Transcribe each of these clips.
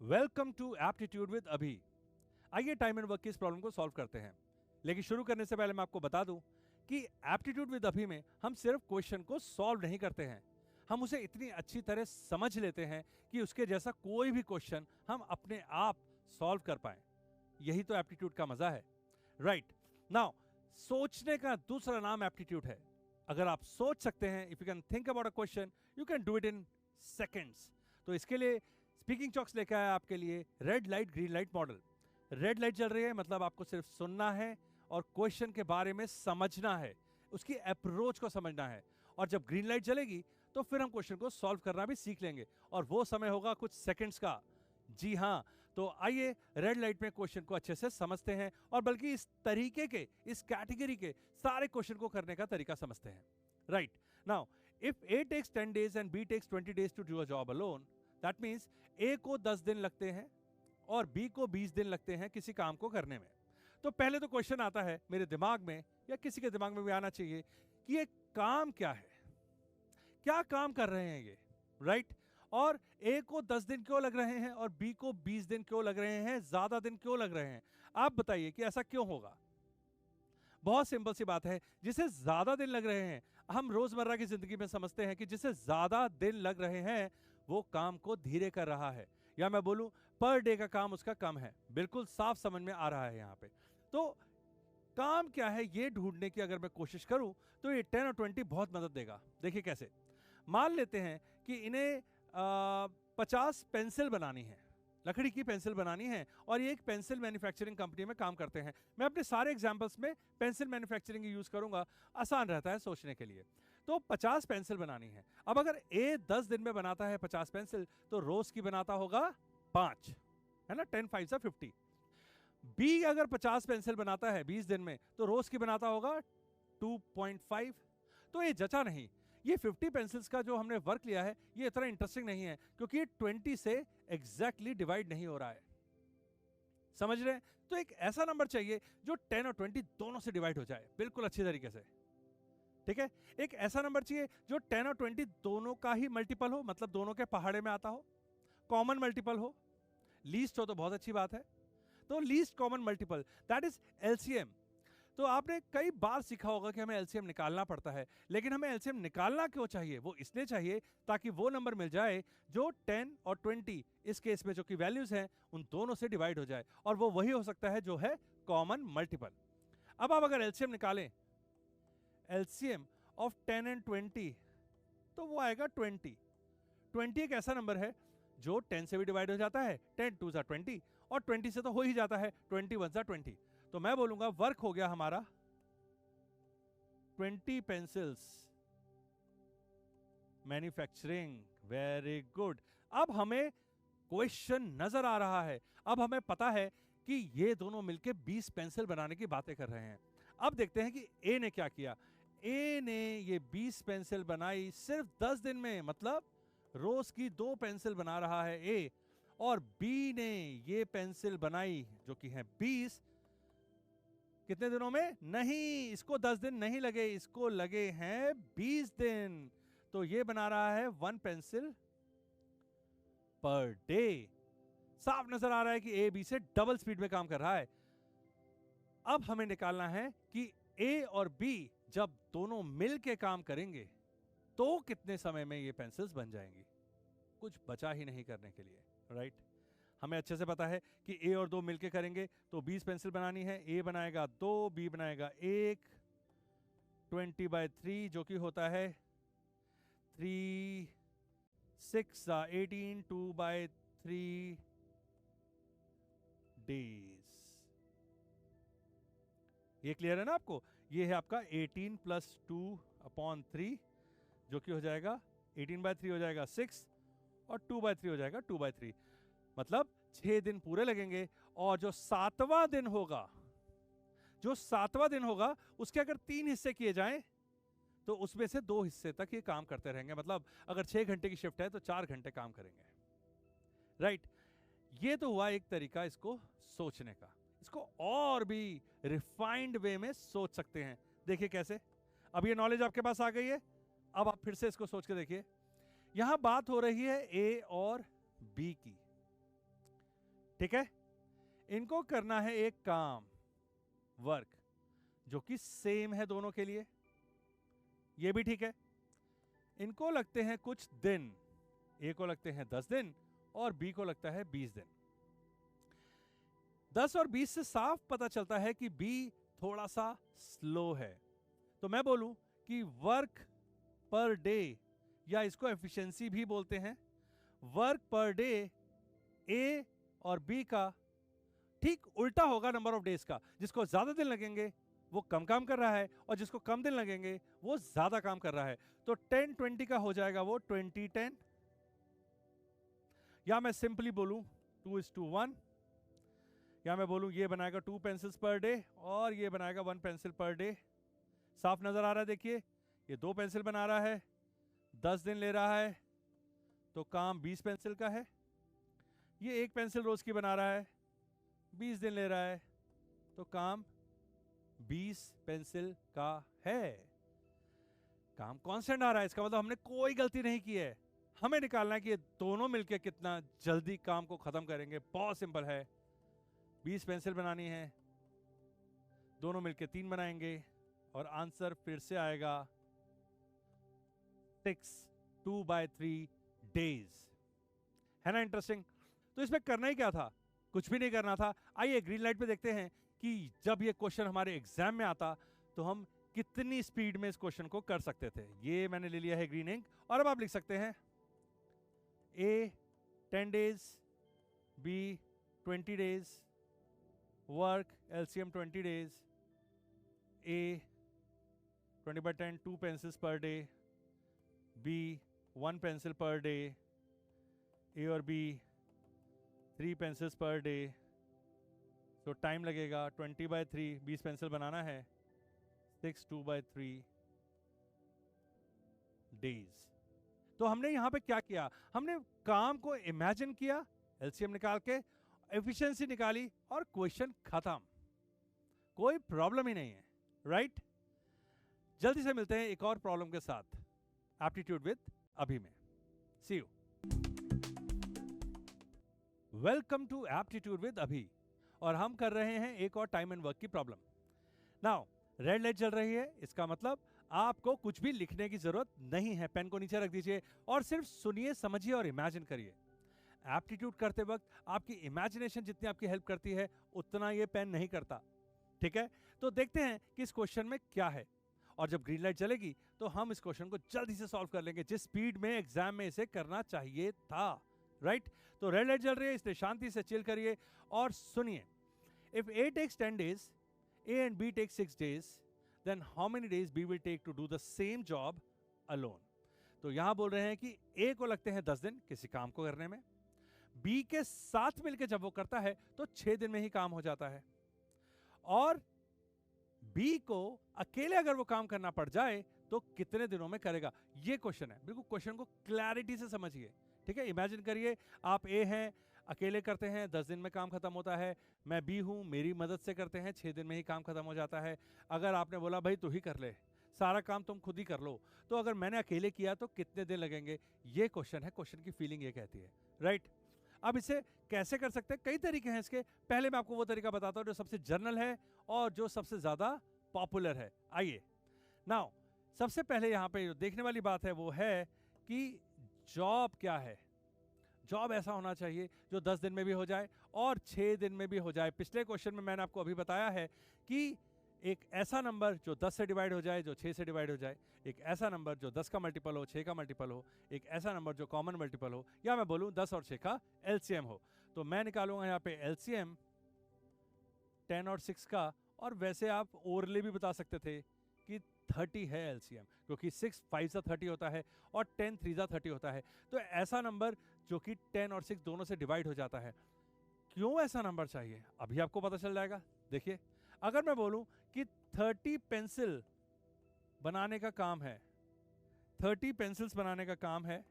Welcome to aptitude with Abhi. आइए time and work की इस प्रॉब्लम को सॉल्व करते हैं। लेकिन शुरू करने से पहले मैं आपको बता दूं कि एप्टीट्यूड विद अभी में हम सिर्फ क्वेश्चन को सॉल्व नहीं करते हैं, हम उसे इतनी अच्छी तरह समझ लेते हैं कि उसके जैसा कोई भी क्वेश्चन हम अपने आप सॉल्व कर पाए। यही तो एप्टीट्यूड का मजा है, राइट? नाउ सोचने का दूसरा नाम एप्टीट्यूड है। अगर आप सोच सकते हैं, if you can think about a question, you can do it in seconds. तो इसके लिए स्पीकिंग चॉक्स लेकर आया आपके लिए red light green light model. Red light चल रही है मतलब आपको सिर्फ सुनना है और क्वेश्चन के बारे में समझना है, उसकी अप्रोच को समझना है। और जब ग्रीन लाइट चलेगी तो फिर हम क्वेश्चन को सॉल्व करना भी सीख लेंगे, और वो समय होगा कुछ सेकंड्स का। जी हाँ, तो आइए रेड लाइट में क्वेश्चन को अच्छे से समझते हैं, और बल्कि इस तरीके के, इस कैटेगरी के सारे क्वेश्चन को करने का तरीका समझते हैं। Right now, if A takes 10 days and B takes 20 days to do a job alone, that means A को 10 दिन लगते हैं और B को 20 दिन लगते हैं किसी काम को करने में। तो पहले तो क्वेश्चन आता है मेरे दिमाग में, या किसी के दिमाग में भी आना चाहिए, कि ये काम क्या है, क्या काम कर रहे हैं ये, राइट? और A को 10 दिन क्यों लग रहे हैं और B को 20 दिन क्यों लग रहे हैं, ज्यादा दिन क्यों लग रहे हैं? आप बताइए कि ऐसा क्यों होगा। बहुत सिंपल सी बात है, जिसे ज्यादा दिन लग रहे हैं, हम रोजमर्रा की जिंदगी में समझते हैं कि जिसे ज्यादा दिन लग रहे हैं वो काम को धीरे कर रहा है, या मैं बोलूं पर डे का काम उसका कम है। बिल्कुल साफ समझ में आ रहा है यहां पे। तो काम क्या है ये ढूंढने की अगर मैं कोशिश करूं तो ये 10 और 20 बहुत मदद देगा। देखिए कैसे। मान लेते हैं कि इन्हें 50 पेंसिल बनानी है, लकड़ी की पेंसिल बनानी है, और ये एक पेंसिल मैन्युफैक्चरिंग कंपनी में काम करते हैं। मैं अपने सारे एग्जांपल्स में पेंसिल मैन्युफैक्चरिंग यूज करूंगा, आसान रहता है सोचने के लिए। तो 50 पेंसिल बनानी है। अब अगर ए 10 दिन में बनाता है 50 पेंसिल, तो रोज की बनाता होगा 5, है ना? 10 5 से 50। बी अगर 50 पेंसिल बनाता है 20 दिन में, तो रोज की बनाता होगा 2.5। तो ये जचा नहीं। ये 50 पेंसिल्स का जो हमने वर्क लिया है ये इतना इंटरेस्टिंग नहीं है, क्योंकि ये 20 से एग्जैक्टली डिवाइड नहीं हो रहा है। समझ रहे हैं? तो एक ऐसा नंबर चाहिए जो 10 और 20 दोनों से डिवाइड हो जाए बिल्कुल अच्छी तरीके से। ठीक है? एक ऐसा नंबर चाहिए जो 10 और 20 दोनों का ही मल्टीपल हो, मतलब दोनों के पहाड़े में आता हो, कॉमन मल्टीपल हो। लीस्ट हो तो बहुत अच्छी बात है। तो least common multiple, that is LCM. तो आपने कई बार सीखा होगा कि हमें एलसीएम निकालना पड़ता है, लेकिन हमें एलसीएम निकालना क्यों चाहिए? वो इसलिए चाहिए ताकि वो नंबर मिल जाए जो 10 और 20 इस केस में जो कि वैल्यूज हैं उन दोनों से डिवाइड हो जाए, और वो वही हो सकता है जो है कॉमन मल्टीपल। अब आप अगर एलसीएम निकालें, एलसीएम ऑफ 10 एंड 20, तो वो आएगा 20। 20 एक ऐसा नंबर है जो 10 से भी डिवाइड हो जाता है, 10 2 20, और 20 से तो हो ही जाता है, 20 1 20। तो मैं बोलूंगा वर्क हो गया हमारा 20 पेंसिल्स मैन्युफैक्चरिंग। Very good. अब हमें क्वेश्चन नजर आ रहा है, अब हमें पता है कि ये दोनों मिलके 20 पेंसिल बनाने की बातें कर रहे हैं। अब देखते हैं कि ए ने क्या किया। ए ने ये 20 पेंसिल बनाई सिर्फ 10 दिन में, मतलब रोज की 2 पेंसिल बना रहा है ए, और बी ने ये पेंसिल बनाई जो कि है 20, कितने दिनों में? नहीं, इसको 10 दिन नहीं लगे, इसको लगे हैं 20 दिन। तो ये बना रहा है 1 पेंसिल पर डे। साफ नजर आ रहा है कि ए बी से डबल स्पीड में काम कर रहा है। अब हमें निकालना है कि ए और बी जब दोनों मिल के काम करेंगे तो कितने समय में ये पेंसिल्स बन जाएंगी। कुछ बचा ही नहीं करने के लिए, राइट? हमें अच्छे से पता है कि ए और 2 मिलके करेंगे तो 20 पेंसिल बनानी है। ए बनाएगा 2, बी बनाएगा 1, 20/3 जो कि होता है 3 6 18, 2/3 डेज। ये क्लियर है ना आपको? ये है आपका 18 + 2/3 जो कि हो जाएगा 18/3 हो जाएगा 6, और 2/3 हो जाएगा 2/3, मतलब 6 दिन पूरे लगेंगे। और जो 7वां दिन होगा, जो 7वां दिन होगा उसके अगर 3 हिस्से किए जाएं तो उसमें से 2 हिस्से तक ये काम करते रहेंगे। मतलब अगर 6 घंटे की शिफ्ट है तो 4 घंटे काम करेंगे, राइट? ये तो हुआ एक तरीका इसको सोचने का। इसको और भी रिफाइंड वे में सोच सकते हैं। देखिए कैसे। अब ये नॉलेज आपके पास आ गई है, अब आप फिर से इसको सोच के देखिए। यहां बात हो रही है ए और बी की। ठीक है। इनको करना है एक काम, वर्क, जो कि सेम है दोनों के लिए, ये भी ठीक है। इनको लगते हैं कुछ दिन, ए को लगते हैं 10 दिन और बी को लगता है 20 दिन। 10 और 20 से साफ पता चलता है कि बी थोड़ा सा स्लो है। तो मैं बोलूं कि वर्क पर डे, या इसको एफिशिएंसी भी बोलते हैं, वर्क पर डे ए और बी का ठीक उल्टा होगा नंबर ऑफ डेज का। जिसको ज्यादा दिन लगेंगे वो कम काम कर रहा है, और जिसको कम दिन लगेंगे वो ज्यादा काम कर रहा है। तो 10-20 का हो जाएगा वो 20-10, या मैं सिंपली बोलूं 2:1, या मैं बोलूं ये बनाएगा 2 पेंसिल्स पर डे और ये बनाएगा 1 पेंसिल पर डे। साफ नजर आ रहा है, देखिए ये 2 पेंसिल बना रहा है, 10 दिन ले रहा है, तो काम 20 पेंसिल का है। ये 1 पेंसिल रोज की बना रहा है, 20 दिन ले रहा है, तो काम 20 पेंसिल का है। काम कांस्टेंट आ रहा है, इसका मतलब हमने कोई गलती नहीं की है। हमें निकालना है कि ये दोनों मिलकर कितना जल्दी काम को खत्म करेंगे। बहुत सिंपल है, 20 पेंसिल बनानी है, दोनों मिलकर 3 बनाएंगे और आंसर फिर से आएगा 2/3 डेज। है ना इंटरेस्टिंग? तो इसमें करना ही क्या था, कुछ भी नहीं करना था। आइए ग्रीन लाइट पे देखते हैं कि जब ये क्वेश्चन हमारे एग्जाम में आता तो हम कितनी स्पीड में इस क्वेश्चन को कर सकते थे। ये मैंने ले लिया है ग्रीन इंक, और अब आप लिख सकते हैं A 10 days, B 20 days, work LCM 20 days, A 20/10 2 pencils per day, B 1 pencil per day, A और B 3 pencils per day। तो टाइम लगेगा 20/3, 20 पेंसिल बनाना है, 2/3 डेज। तो हमने यहां पे क्या किया, हमने काम को इमेजिन किया, एलसीएम निकाल के एफिशिएंसी निकाली और क्वेश्चन खत्म। कोई प्रॉब्लम ही नहीं है, राइट? जल्दी से मिलते हैं एक और प्रॉब्लम के साथ एप्टीट्यूड विद अभी में। See you. Welcome to aptitude with Abhi, और हम कर रहे हैं एक और टाइम एंड वर्क की प्रॉब्लम। नाउ रेड लाइट जल रही है, इसका मतलब आपको कुछ भी लिखने की जरूरत नहीं है। पेन को नीचे रख दीजिए और सिर्फ सुनिए, समझिए और इमेजिन करिए। एप्टीट्यूड करते वक्त आपकी इमेजिनेशन जितनी आपकी हेल्प करती है उतना ये पेन नहीं करता, ठीक है? तो देखते हैं कि इस क्वेश्चन में क्या है, और जब ग्रीन लाइट जलेगी तो हम इस क्वेश्चन को जल्दी से सॉल्व कर लेंगे जिस स्पीड में एग्जाम में इसे करना चाहिए था, राइट? तो रेड लाइट जल रही है, इसलिए शांति से चिल करिए और सुनिए। If A takes 10 days, A and B take 6 days, then how many days B will take to do the same job alone? तो यहां बोल रहे हैं कि A को लगते हैं 10 दिन किसी काम को करने में, B के साथ मिलकर जब वो करता है तो 6 दिन में ही काम हो जाता है, और B को अकेले अगर वो काम करना पड़ जाए तो कितने दिनों में करेगा। ये क्वेश्चन है, बिल्कुल क्वेश्चन को क्लैरिटी से समझिए, ठीक है? इमेजिन करिए आप A हैं, अकेले करते हैं, 10 दिन में काम खत्म होता है। मैं B हूं, मेरी मदद से करते हैं, 6 दिन में ही काम खत्म हो जाता है। अगर आपने बोला भाई तू ही कर ले, सारा काम तुम खुद ही कर लो, तो अगर मैंने अकेले किया तो कितने दिन लगेंगे? ये क्वेश्चन है, क्वेश्चन की फीलिंग ये कहती है, राइट? अब इसे कैसे कर सकते हैं? कई तरीके हैं इसके। पहले मैं आपको वो तरीका बताता हूं जो सबसे जनरल है और जो सबसे ज्यादा पॉपुलर है। आइए नाउ, सबसे पहले यहां पे जो देखने वाली बात है वो है कि जॉब क्या है। जॉब ऐसा होना चाहिए जो 10 दिन में भी हो जाए और 6 दिन में भी हो जाए। पिछले क्वेश्चन में मैंने आपको अभी बताया है कि एक ऐसा नंबर जो 10 से डिवाइड हो जाए, जो 6 से डिवाइड हो जाए, एक ऐसा नंबर जो 10 का मल्टीपल हो, 6 का मल्टीपल हो, एक ऐसा नंबर जो कॉमन मल्टीपल हो, या मैं बोलूं 10 और 6 का एलसीएम हो। तो मैं निकालूंगा यहाँ पे एलसीएम 10 और 6 का, और वैसे आप ओरली भी बता सकते थे कि 30 है एलसीएम, क्योंकि 6 5 सा 30 होता है और 10 3 सा 30 होता है। तो ऐसा नंबर जो कि 10 और 6 दोनों से डिवाइड हो जाता है। क्यों ऐसा नंबर चाहिए अभी आपको पता चल जाएगा। देखिए, अगर मैं बोलूं कि 30 पेंसिल बनाने का काम है, 30 पेंसिल्स बनाने का काम है,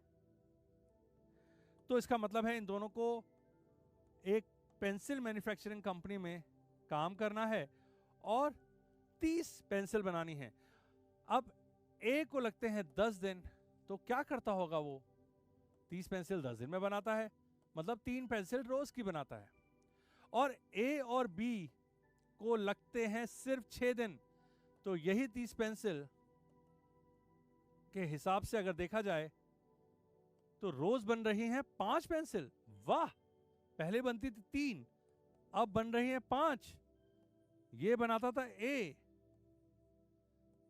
तो इसका मतलब है इन दोनों को एक पेंसिल मैन्युफैक्चरिंग कंपनी में काम करना है और 30 पेंसिल बनानी है। अब ए को लगते हैं 10 दिन, तो क्या करता होगा वो? 30 पेंसिल 10 दिन में बनाता है, मतलब 3 पेंसिल रोज की बनाता है। और ए और बी को लगते हैं सिर्फ 6 दिन, तो यही 30 पेंसिल के हिसाब से अगर देखा जाए तो रोज बन रही हैं 5 पेंसिल। वाह, पहले बनती थी 3, अब बन रही हैं 5। ये बनाता था ए,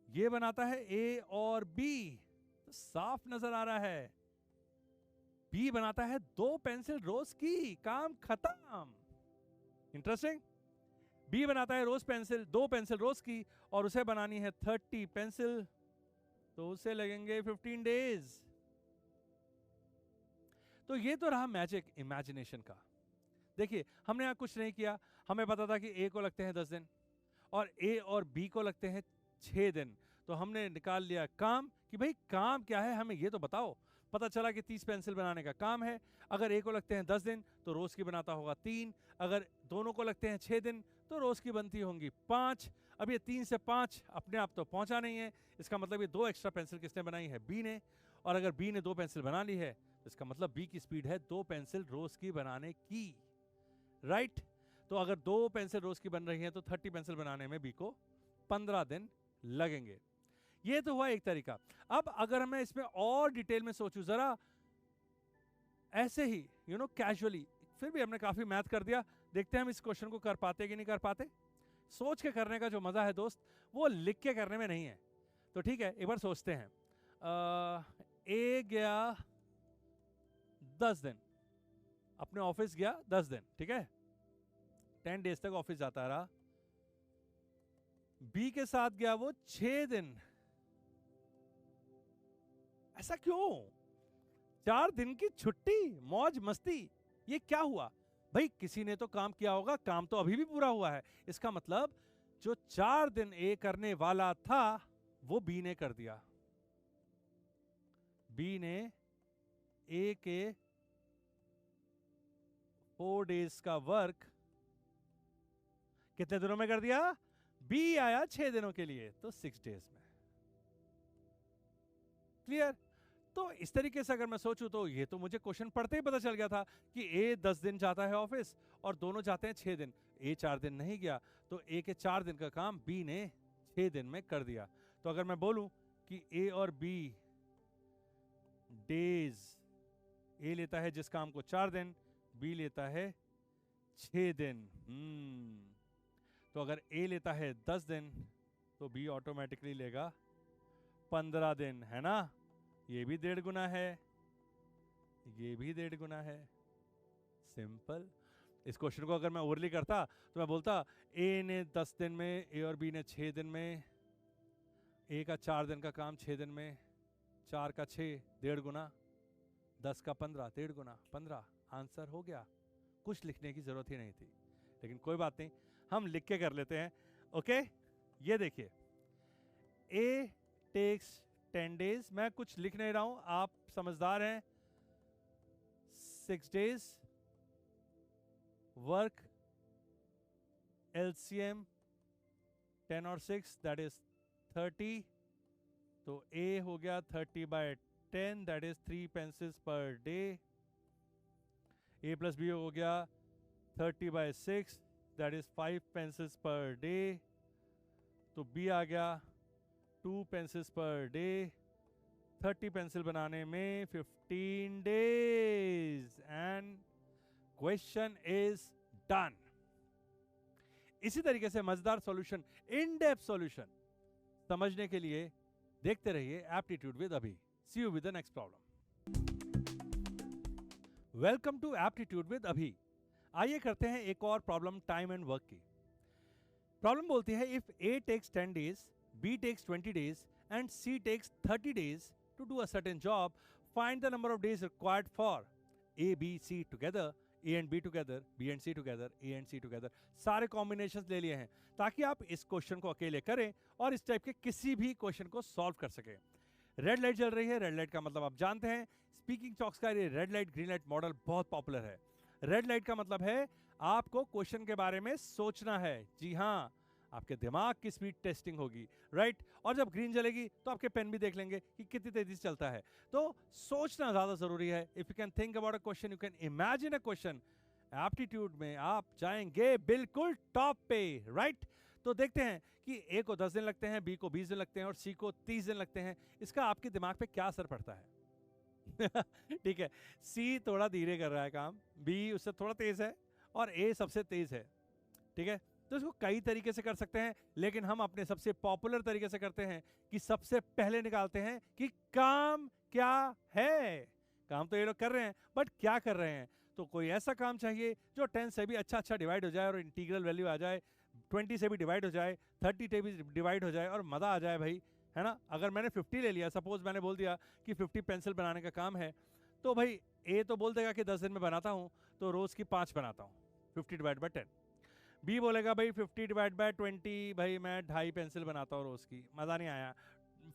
ये बनाता है ए और बी, तो साफ नजर आ रहा है बी बनाता है 2 पेंसिल रोज की, काम खत्म। इंटरेस्टिंग। बी बनाता है रोज पेंसिल 2 पेंसिल रोज की, और उसे बनानी है 30 पेंसिल, तो उसे लगेंगे 15 डेज। तो ये तो रहा मैजिक इमेजिनेशन का। देखिए, हमने यहां कुछ नहीं किया, हमें पता था कि ए को लगते हैं 10 दिन और ए और बी को लगते हैं 6 दिन, तो हमने निकाल लिया काम कि भाई काम क्या है, हमें ये तो बताओ। पता चला कि 30 पेंसिल बनाने का काम है। अगर ए को लगते हैं 10 दिन तो रोज की बनाता होगा 3, अगर दोनों को लगते हैं 6 दिन तो रोज की बनती होंगी 5। अब ये 3 से 5 अपने आप तो पहुंचा नहीं है, इसका मतलब ये 2 एक्स्ट्रा पेंसिल किसने बनाई है, बी ने। और अगर बी ने 2 पेंसिल बना ली है तो इसका मतलब बी की स्पीड है 2 पेंसिल रोज की बनाने की, राइट। तो अगर 2 पेंसिल रोज की बन रही है तो 30 पेंसिल बनाने में बी को 15 दिन लगेंगे। ये तो हुआ एक तरीका। अब अगर मैं इसमें और डिटेल में सोचूं जरा, ऐसे ही कैजुअली, फिर भी हमने काफी मैथ कर दिया, देखते हैं हम इस क्वेश्चन को कर पाते कि नहीं कर पाते। सोच के करने का जो मजा है दोस्त, वो लिख के करने में नहीं है। तो ठीक है, एक बार सोचते हैं। ए गया 10 दिन, अपने ऑफिस गया 10 दिन, ठीक है, 10 डेज तक ऑफिस जाता रहा। बी के साथ गया वो 6 दिन। ऐसा क्यों? 4 दिन की छुट्टी, मौज मस्ती, ये क्या हुआ भाई? किसी ने तो काम किया होगा, काम तो अभी भी पूरा हुआ है। इसका मतलब जो 4 दिन ए करने वाला था वो बी ने कर दिया। बी ने ए के 4 डेज का वर्क कितने दिनों में कर दिया? बी आया 6 दिनों के लिए, तो 6 डेज में। क्लियर? तो इस तरीके से अगर मैं सोचूं तो ये तो मुझे क्वेश्चन पढ़ते ही पता चल गया था कि ए 10 दिन जाता है ऑफिस और दोनों जाते हैं 6 दिन। ए 4 दिन नहीं गया, तो ए के 4 दिन का काम बी ने 6 दिन में कर दिया। तो अगर मैं बोलूं कि ए और बी डेज, ए लेता है जिस काम को 4 दिन, बी लेता है 6 दिन। तो अगर ए लेता है 10 दिन तो बी ऑटोमेटिकली लेगा 15 दिन, है ना? ये भी 1.5 गुना है, ये भी 1.5 गुना है। सिंपल। इस क्वेश्चन को अगर मैं ओवरली करता तो मैं बोलता ए ने 10 दिन में, ए और बी ने 6 दिन में, ए का 4 दिन का काम 6 दिन में, 4 का 6, 1.5 गुना, 10 का 15, 1.5 गुना 15। आंसर हो गया। कुछ लिखने की जरूरत ही नहीं थी, लेकिन कोई बात नहीं, हम लिख के कर लेते हैं। ओके, ये देखिए, ए टेक्स 10 डेज, मैं कुछ लिख नहीं रहा हूं, आप समझदार हैं। 6 डेज वर्क, एलसीएम 10 और 6 दैट इज 30, तो ए हो गया 30/10 that is 3 pencils per day. A plus B हो गया 30/6 that is 5 pencils per day. तो बी आ गया 2 पेंसिल्स पर डे। 30 पेंसिल बनाने में 15 days and question is done. इसी तरीके से मजेदार सॉल्यूशन, इन डेप्थ सॉल्यूशन समझने के लिए देखते रहिए aptitude with Abhi. See you with the next problem. Welcome to aptitude with Abhi. आइए करते हैं एक और प्रॉब्लम टाइम एंड वर्क की। प्रॉब्लम बोलती है if A takes 10 days, B takes 20 days and C takes 30 days to do a certain job, find the number of days required for A, B, C together, A and B together, B and C together, A and C together। सारे combinations ले लिए हैं ताकि आप इस question को अकेले करें और इस टाइप के किसी भी क्वेश्चन को सॉल्व कर सकें। रेड लाइट जल रही है, रेड लाइट का मतलब आप जानते हैं, स्पीकिंग चॉक्स का ये red light green light model बहुत पॉपुलर है। रेड लाइट का मतलब है आपको क्वेश्चन के बारे में सोचना है। जी हाँ, आपके दिमाग की स्पीड टेस्टिंग होगी, राइट। और जब ग्रीन जलेगी तो आपके पेन भी देख लेंगे कि कितनी तेजी से चलता है। तो सोचना ज्यादा जरूरी है। If you can think about a question, you can imagine a question aptitude में आप जाएंगे बिल्कुल टॉप पे, राइट। तो देखते हैं कि ए को 10 दिन लगते हैं, बी को 20 दिन लगते हैं और सी को 30 दिन लगते हैं। इसका आपके दिमाग पे क्या असर पड़ता है? ठीक है, सी थोड़ा धीरे कर रहा है काम, बी उससे थोड़ा तेज है और ए सबसे तेज है। ठीक है, तो इसको कई तरीके से कर सकते हैं, लेकिन हम अपने सबसे पॉपुलर तरीके से करते हैं कि सबसे पहले निकालते हैं कि काम क्या है। काम तो ये लोग कर रहे हैं, बट क्या कर रहे हैं? तो कोई ऐसा काम चाहिए जो 10 से भी अच्छा डिवाइड हो जाए और इंटीग्रल वैल्यू आ जाए, 20 से भी डिवाइड हो जाए, 30 से भी डिवाइड हो जाए और मज़ा आ जाए भाई, है ना। अगर मैंने 50 ले लिया, सपोज मैंने बोल दिया कि 50 पेंसिल बनाने का काम है, तो भाई ए तो बोल देगा कि 10 दिन में बनाता हूँ, तो रोज़ की 5 बनाता हूँ, 50 डिवाइड बाय 10। बी बोलेगा भाई 50 डिवाइड बाय 20, भाई मैं 2.5 पेंसिल बनाता हूँ रोज़ की, मज़ा नहीं आया,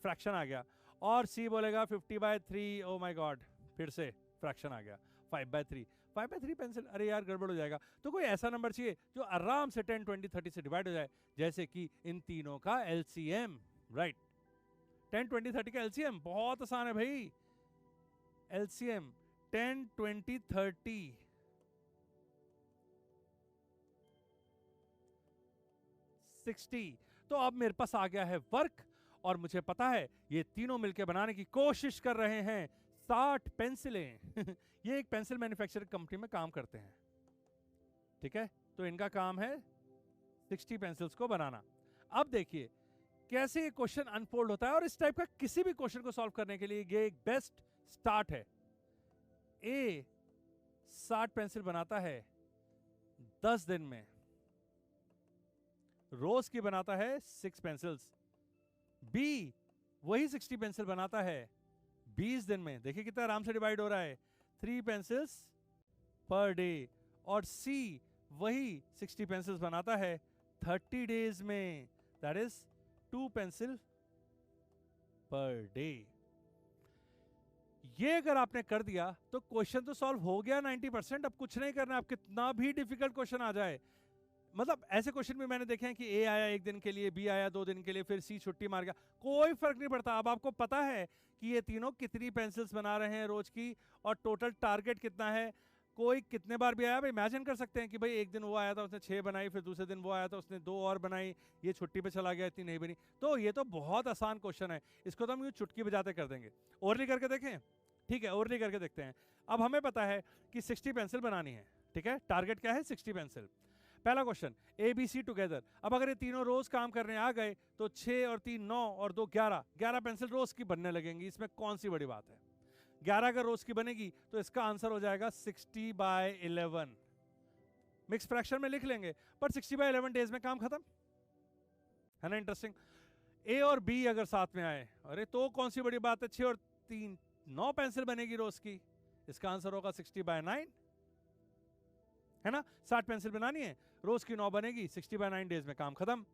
फ्रैक्शन आ गया। और सी बोलेगा 50 बाय 3, ओ माई गॉड, फिर से फ्रैक्शन आ गया, 5 बाय 3, 5 बाय 3 पेंसिल, अरे यार गड़बड़ हो जाएगा। तो कोई ऐसा नंबर चाहिए जो आराम से 10, 20, 30 से डिवाइड हो जाए, जैसे कि इन तीनों का एलसीएम, राइट। 10, 20, 30 का एलसीएम बहुत आसान है भाई। एलसीएम 10, 20, 30, 60। तो अब मेरे पास आ गया है वर्क, और मुझे पता है ये तीनों मिलकर बनाने की कोशिश कर रहे हैं 60 पेंसिलें। ये एक पेंसिल मैन्युफैक्चरिंग कंपनी में काम करते हैं, ठीक है। तो इनका काम है 60 पेंसिल्स को बनाना। अब देखिए कैसे ये क्वेश्चन अनफोल्ड होता है, और इस टाइप का किसी भी क्वेश्चन को सॉल्व करने के लिए ये एक बेस्ट स्टार्ट है। ए 60 पेंसिल बनाता है 10 दिन में, रोज की बनाता है 6 पेंसिल्स। बी वही 60 पेंसिल बनाता है 20 दिन में, देखिए कितना आराम से डिवाइड हो रहा है, 3 पेंसिल्स पर डे। और सी वही 60 पेंसिल्स बनाता है 30 डेज में, that is 2 pencil per day. ये अगर आपने कर दिया तो क्वेश्चन तो सॉल्व हो गया 90%। अब कुछ नहीं करना, आप कितना भी डिफिकल्ट क्वेश्चन आ जाए, मतलब ऐसे क्वेश्चन भी मैंने देखे हैं कि ए आया 1 दिन के लिए, बी आया 2 दिन के लिए, फिर सी छुट्टी मार गया, कोई फर्क नहीं पड़ता। अब आपको पता है कि ये तीनों कितनी पेंसिल्स बना रहे हैं रोज की, और टोटल टारगेट कितना है। कोई कितने बार भी आया, आप इमेजिन कर सकते हैं कि भाई एक दिन वो आया था उसने 6 बनाई, फिर दूसरे दिन वो आया था उसने 2 और बनाई, ये छुट्टी पे चला गया, इतनी नहीं बनी। तो ये तो बहुत आसान क्वेश्चन है, इसको तो हम यूँ चुटकी बजाते कर देंगे। ओरली करके देखें, ठीक है, ओरली करके देखते हैं। अब हमें पता है कि 60 पेंसिल बनानी है, ठीक है, टारगेट क्या है 60 पेंसिल। पहला question A B C together. अब अगर ये तीनों रोज काम करने आ गए तो 6 और 3 9 और 2 11, 11 पेंसिल रोज की बनने लगेंगी, इसमें कौन सी बड़ी बात है। 11 अगर रोज की बनेगी तो इसका आंसर हो जाएगा 60 बाय 11। मिक्स फ्रैक्शन में लिख लेंगे, पर 60 बाय 11 डेज में काम खत्म, है ना। इंटरेस्टिंग। ए और बी अगर साथ में आए, अरे तो कौन सी बड़ी बात है, 6 और 3 9 पेंसिल बनेगी रोज की, इसका आंसर होगा 60 बाय 9, है ना। 60 पेंसिल बनानी है, रोज की 9 बनेगी, 60 बाय 9 डेज में काम खत्म।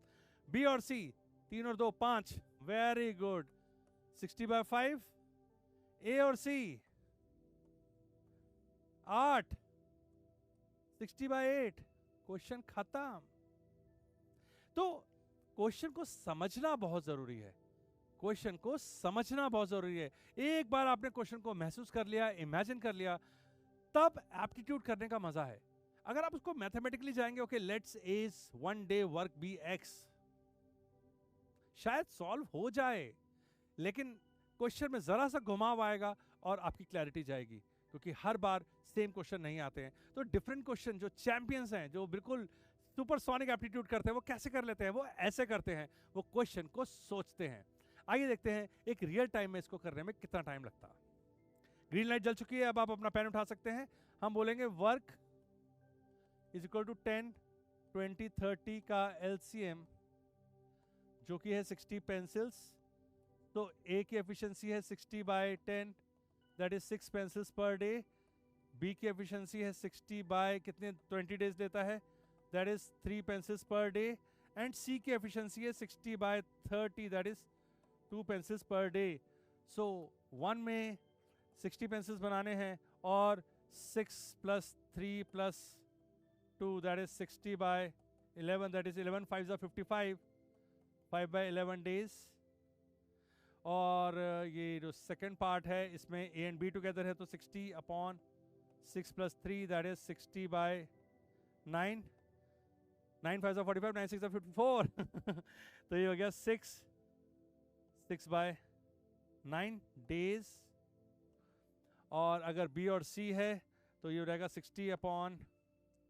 बी और सी 3 और 2 5, वेरी गुड, 60 बाय 5। ए और सी 8, 60 बाय 8, क्वेश्चन खत्म। तो क्वेश्चन को समझना बहुत जरूरी है, क्वेश्चन को समझना बहुत जरूरी है। एक बार आपने क्वेश्चन को महसूस कर लिया, इमेजिन कर लिया, तब एप्टीट्यूड करने का मजा है। अगर आप उसको मैथमेटिकली जाएंगे, okay let's is 1 day work B X, शायद सॉल्व हो जाए, लेकिन क्वेश्चन में जरा सा घुमाव आएगा और आपकी क्लैरिटी जाएगी, क्योंकि हर बार सेम क्वेश्चन नहीं आते हैं। तो डिफरेंट क्वेश्चन, जो चैंपियंस हैं, जो बिल्कुल सुपरसोनिक एप्टीट्यूड करते हैं, वो कैसे कर लेते हैं, वो ऐसे करते हैं, वो क्वेश्चन को सोचते हैं। आइए देखते हैं एक रियल टाइम में इसको करने में कितना टाइम लगता है। ग्रीन लाइट जल चुकी है, अब आप अपना पेन उठा सकते हैं। हम बोलेंगे वर्क इज इक्वल टू 10, 20, 30 का एलसीएम, जो कि है 60 पेंसिल्स। तो ए की एफिशिएंसी है 60 by 10, that is 6 pencils per day. B की एफिशिएंसी है 60 बाय कितने, 20 डेज देता है, that is 3 pencils per day. And C की एफिशिएंसी है 60 by 30, that is 2 pencils per day. So 1 में 60 पेंसिल्स बनाने हैं, और 6 + 3 + 2, that is 60 by 11, that is 11 5s are 55, 5 by 11 days। और ये जो सेकंड पार्ट है इसमें ए एंड बी टुगेदर है, तो 60 अपॉन 6 + 3, that is 60 by 9 9 5 45, 9 6 54 तो ये हो गया 6 by 9 days। और अगर बी और सी है तो ये हो जाएगा 60 अपॉन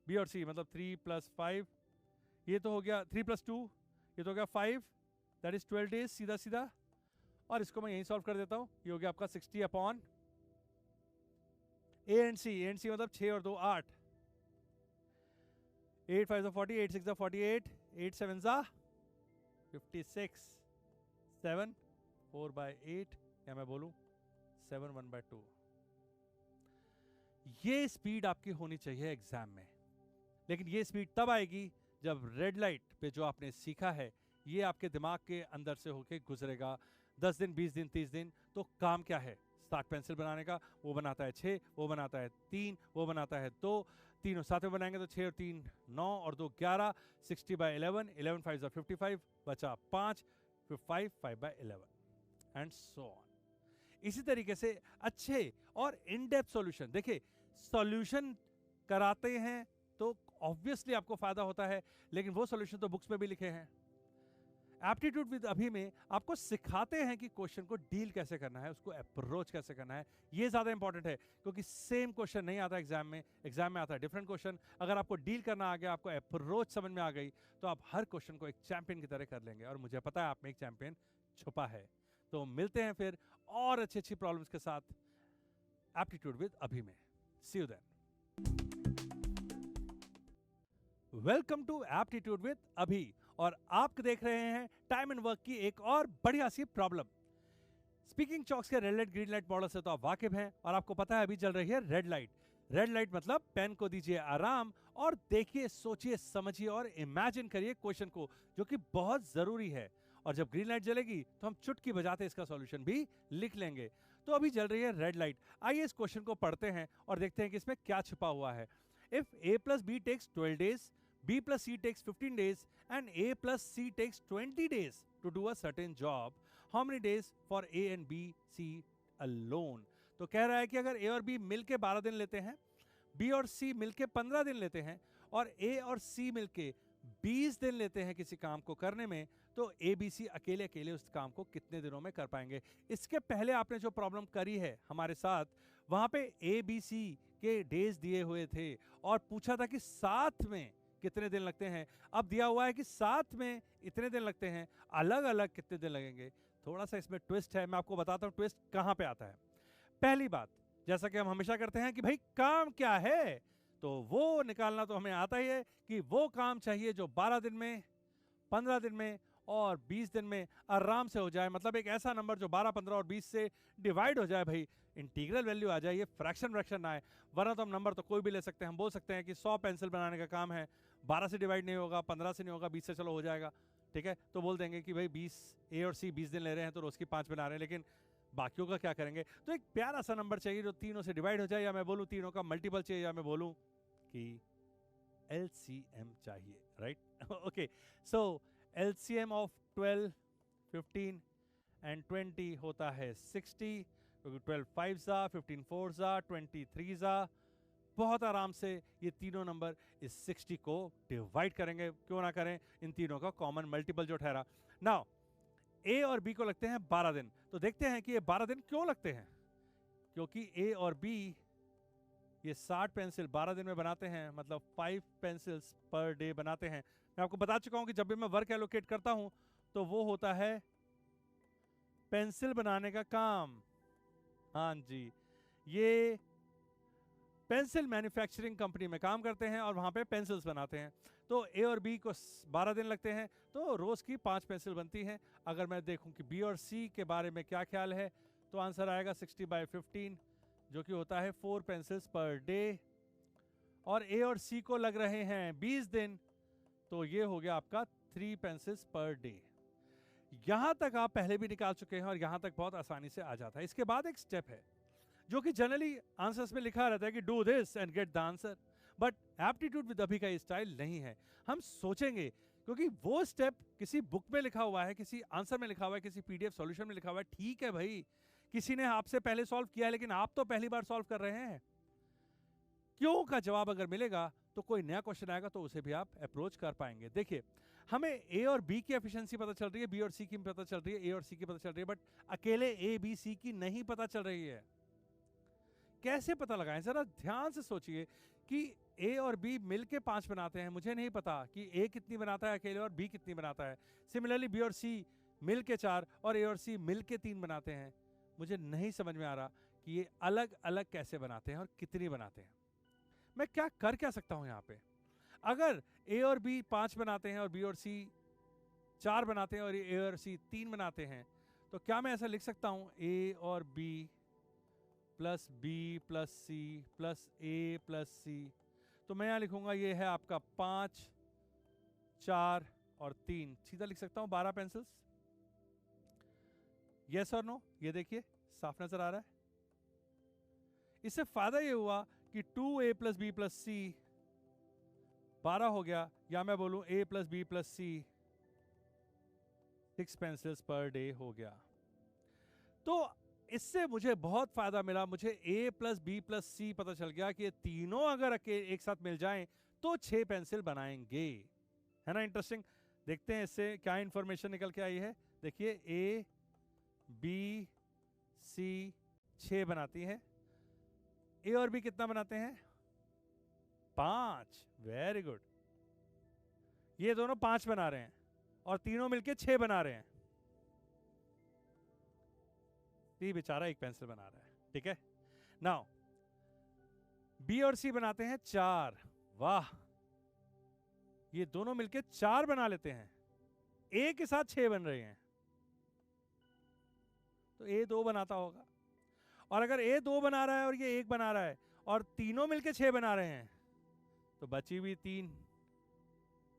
बी और सी मतलब 3 + 5, ये तो हो गया 3 + 2, ये तो हो गया 5, दैट इज 12 days सीधा सीधा। और इसको मैं यहीं सॉल्व कर देता हूँ, ये हो गया आपका 60 अपॉन ए एंड सी मतलब 6 और 2 8, 8 5 40, 8 6 48, 8 7 56, 7 4/8 या मैं बोलूं 7 1/2। ये स्पीड आपकी होनी चाहिए एग्जाम में, लेकिन ये स्पीड तब आएगी जब रेड लाइट पे जो आपने सीखा है ये आपके दिमाग के अंदर से होके गुजरेगा 10 दिन 20 दिन 30 दिन। तो काम क्या है स्टार्ट पेंसिल बनाने का, वो बनाता है 6, वो बनाता है 3, वो बनाता है 2, तीनों साथ में बनाएंगे तो 6 और 3 9 और 2 11, 60/11, 11 5 55, बचा 5, फिर 5 5/11 एंड सो ऑन। इसी तरीके से अच्छे और इन डेप्थ सॉल्यूशन, देखिए सॉल्यूशन कराते हैं तो ऑब्वियसली आपको फायदा होता है, लेकिन वो सॉल्यूशन तो बुक्स में भी लिखे हैं। एप्टीट्यूड विद अभी में आपको सिखाते हैं कि क्वेश्चन को डील कैसे करना है, उसको अप्रोच कैसे करना है। ये ज्यादा इंपॉर्टेंट है क्योंकि सेम क्वेश्चन नहीं आता एग्जाम में आता है डिफरेंट क्वेश्चन। अगर आपको डील करना आ गया, आपको अप्रोच समझ में आ गई, तो आप हर क्वेश्चन को एक चैंपियन की तरह कर लेंगे। और मुझे पता है आप में एक चैंपियन छुपा है। तो मिलते हैं फिर और अच्छी प्रॉब्लम्स के साथ एप्टीट्यूड विद अभी में। See you then. Welcome to aptitude with Abhi, और आप देख रहे हैं टाइम एंड वर्क की एक और बढ़िया सी प्रॉब्लम। स्पीकिंग चॉक्स के red light green light model से तो आप वाकिफ हैं, और आपको पता है अभी चल रही है रेड लाइट। रेड लाइट मतलब पेन को दीजिए आराम और देखिए, सोचिए, समझिए और इमेजिन करिए क्वेश्चन को, जो कि बहुत जरूरी है। और जब ग्रीन लाइट जलेगी तो हम चुटकी बजाते इसका सॉल्यूशन भी लिख लेंगे। तो अभी चल रही है रेड लाइट। आइए इस क्वेश्चन को पढ़ते हैं और देखते हैं कि इसमें क्या छिपा हुआ है। If a plus b takes 12 days, b plus c takes 15 days and a plus c takes 20 days to do a certain job, how many days for a and b c alone? तो कह रहा है कि अगर a और b मिलके 12 दिन लेते हैं, b और c मिलके 15 दिन लेते हैं, और a और c मिलके 20 दिन लेते हैं किसी काम को करने में, तो ए बी सी अकेले अकेले उस काम को कितने दिनों में कर पाएंगे। इसके पहले आपने जो प्रॉब्लम करी है हमारे साथ, वहां पे ए बी सी के डेज दिए हुए थे और पूछा था कि साथ में कितने दिन लगते हैं। अब दिया हुआ है कि साथ में इतने दिन लगते हैं, अलग अलग कितने दिन लगेंगे। थोड़ा सा इसमें ट्विस्ट है, मैं आपको बताता हूँ ट्विस्ट कहाँ पे आता है। पहली बात, जैसा कि हम हमेशा करते हैं कि भाई काम क्या है, तो वो निकालना तो हमें आता ही है कि वो काम चाहिए जो 12 दिन में, 15 दिन में और 20 दिन में आराम से हो जाए। मतलब एक ऐसा नंबर जो 12, 15 और 20 से डिवाइड हो जाए, भाई इंटीग्रल वैल्यू आ जाए, ये फ्रैक्शन ना आए। वरना तो हम नंबर तो कोई भी ले सकते हैं। हम बोल सकते हैं कि 100 पेंसिल बनाने का काम है, 12 से डिवाइड नहीं होगा, 15 से नहीं होगा, 20 से चलो हो जाएगा, ठीक है। तो बोल देंगे कि भाई 20 ए और सी 20 दिन ले रहे हैं तो रोज की 5 बना रहे हैं, लेकिन बाकियों का क्या करेंगे। तो एक प्यारा सा नंबर चाहिए जो तीनों से डिवाइड हो जाए, या मैं बोलूँ तीनों का मल्टीपल चाहिए, या मैं बोलूँ कि LCM चाहिए, right. Okay, so LCM of 12, 15 and 20 होता है 60, क्योंकि 12 5 जा, 15 4 जा, 23 जा। बहुत आराम से ये तीनों नंबर इस 60 को डिवाइड करेंगे, क्यों ना करें, इन तीनों का कॉमन मल्टीपल जो ठहरा। नाउ ए और बी को लगते हैं 12 दिन, तो देखते हैं कि ये 12 दिन क्यों लगते हैं। क्योंकि ए और बी ये 60 पेंसिल 12 दिन में बनाते हैं, मतलब 5 पेंसिल्स पर डे बनाते हैं। मैं आपको बता चुका हूं कि जब भी मैं वर्क एलोकेट करता हूं तो वो होता है पेंसिल बनाने का काम। हाँ जी, ये पेंसिल मैन्युफैक्चरिंग कंपनी में काम करते हैं और वहां पे पेंसिल्स बनाते हैं। तो ए और बी को 12 दिन लगते हैं, तो रोज की 5 पेंसिल बनती हैं। अगर मैं देखूं कि बी और सी के बारे में क्या ख्याल है, तो आंसर आएगा 60/15, जो कि होता है 4 पेंसिल्स पर डे। और ए और सी को लग रहे हैं 20 दिन, तो ये हो गया आपका 3 पेंसिल्स पर डे। यहां तक आप पहले भी निकाल चुके हैं और यहां तक बहुत आसानी से आ जाता है। इसके बाद एक स्टेप है जो कि जनरली आंसर्स में लिखा रहता है कि do this and get the answer, but aptitude with अभी का स्टाइल नहीं है। हम सोचेंगे, क्योंकि वो स्टेप किसी बुक में लिखा हुआ है, किसी आंसर में लिखा हुआ है, किसी PDF सॉल्यूशन में लिखा हुआ है। ठीक है भाई, किसी ने आपसे पहले सॉल्व किया है, लेकिन आप तो पहली बार सॉल्व कर रहे हैं। क्यों का जवाब अगर मिलेगा तो कोई नया क्वेश्चन आएगा तो उसे भी आप अप्रोच कर पाएंगे। देखिए, हमें ए और बी की एफिशिएंसी पता चल रही है, बी और सी की पता चल रही है, ए और सी की पता चल रही है, बट अकेले ए बी सी की नहीं पता चल रही है। कैसे पता लगाएं? जरा ध्यान से सोचिए कि ए और बी मिलके 5 बनाते हैं, मुझे नहीं पता कि ए कितनी बनाता है अकेले और बी कितनी बनाता है। सिमिलरली बी और सी मिलके 4 और ए और सी मिलके 3 बनाते हैं। मुझे नहीं समझ में आ रहा कि ये अलग अलग कैसे बनाते हैं और कितनी बनाते हैं। मैं क्या सकता हूं यहां पे? अगर ए और बी 5 बनाते हैं और बी और सी 4 बनाते हैं और ए और सी 3 बनाते हैं, तो क्या मैं ऐसा लिख सकता हूं ए और B plus B plus C plus A plus C? तो मैं यहां लिखूंगा ये है आपका 5 4 और 3, सीधा लिख सकता हूं 12 पेंसिल्स। यस और नो? ये देखिए साफ नजर आ रहा है। इससे फायदा ये हुआ कि 2a plus B plus C 12 हो गया, या मैं बोलूं a plus B plus C 6 pencils per day हो गया। तो इससे मुझे बहुत फायदा मिला, मुझे a प्लस बी प्लस सी पता चल गया कि ये तीनों अगर एक साथ मिल जाएं तो 6 पेंसिल बनाएंगे। है ना इंटरेस्टिंग? देखते हैं इससे क्या इंफॉर्मेशन निकल के आई है। देखिए a b c 6 बनाती है, ए और बी कितना बनाते हैं? 5। Very good. ये दोनों 5 बना रहे हैं और तीनों मिलके 6 बना रहे हैं। ये बेचारा 1 पेंसिल बना रहा है। ठीक है, नाउ बी और सी बनाते हैं 4। वाह, ये दोनों मिलके 4 बना लेते हैं, ए के साथ 6 बन रहे हैं, तो ए 2 बनाता होगा। और अगर ए 2 बना रहा है और ये 1 बना रहा है और तीनों मिलके 6 बना रहे हैं, तो बची हुई 3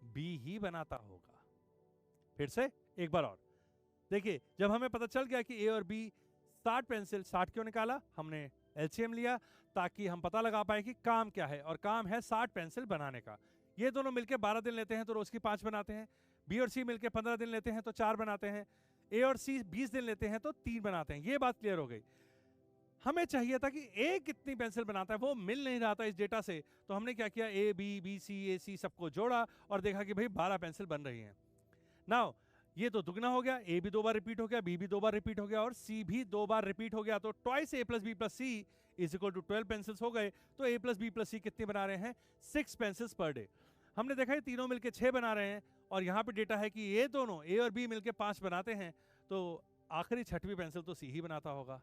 बी ही बनाता होगा। फिर से एक बार और देखिए, जब हमें पता चल गया कि ए और बी 60 पेंसिल, 60 क्यों निकाला? हमने एलसीएम लिया ताकि हम पता लगा पाए कि काम क्या है, और काम है 60 पेंसिल बनाने का। ये दोनों मिलके 12 दिन लेते हैं तो रोज की 5 बनाते हैं। बी और सी मिलके 15 दिन लेते हैं तो 4 बनाते हैं। ए और सी 20 दिन लेते हैं तो 3 बनाते हैं। ये बात क्लियर हो गई। हमें चाहिए था कि ए कितनी पेंसिल बनाता है, वो मिल नहीं रहा था इस डेटा से, तो हमने क्या किया, ए बी बी सी ए सी सबको जोड़ा और देखा कि भाई 12 पेंसिल बन रही हैं। नाउ ये तो दुगना हो गया, ए भी 2 बार रिपीट हो गया, बी भी 2 बार रिपीट हो गया और सी भी 2 बार रिपीट हो गया, तो twice A plus B plus C is equal to 12 pencils हो गए। तो A plus B plus C कितने बना रहे हैं? 6 पेंसिल्स पर डे। हमने देखा ये तीनों मिलके 6 बना रहे हैं, और यहाँ पे डेटा है कि ये दोनों ए और बी मिलके 5 बनाते हैं, तो आखिरी 6वीं पेंसिल तो सी ही बनाता होगा।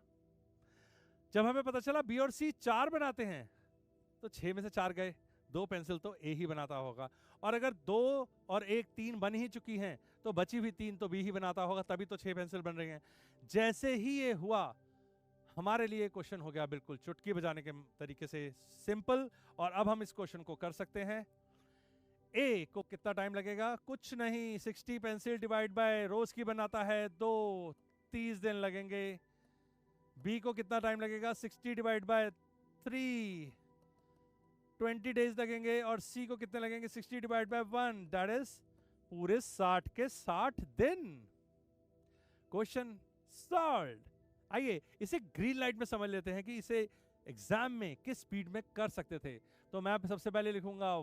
जब हमें पता चला बी और सी 4 बनाते हैं, तो 6 में से 4 गए, 2 पेंसिल तो ए ही बनाता होगा। और अगर 2 और 1 3 बन ही चुकी हैं, तो बची हुई 3 तो बी ही बनाता होगा, तभी तो 6 पेंसिल बन रही हैं। जैसे ही ये हुआ, हमारे लिए क्वेश्चन हो गया बिल्कुल चुटकी बजाने के तरीके से सिंपल। और अब हम इस क्वेश्चन को कर सकते हैं। ए को कितना टाइम लगेगा? कुछ नहीं, 60 पेंसिल डिवाइड बाय रोज की बनाता है 2, 30 दिन लगेंगे। बी को कितना टाइम लगेगा? 60 डिवाइड बाय 3, 20 डेज लगेंगे। और सी को कितने लगेंगे? 60 डिवाइड बाय 1, दैट इज पूरे 60 के 60 दिन। Question solved. आइए इसे ग्रीन लाइट में समझ लेते हैं कि इसे एग्जाम में किस स्पीड में कर सकते थे। तो मैं सबसे पहले लिखूंगा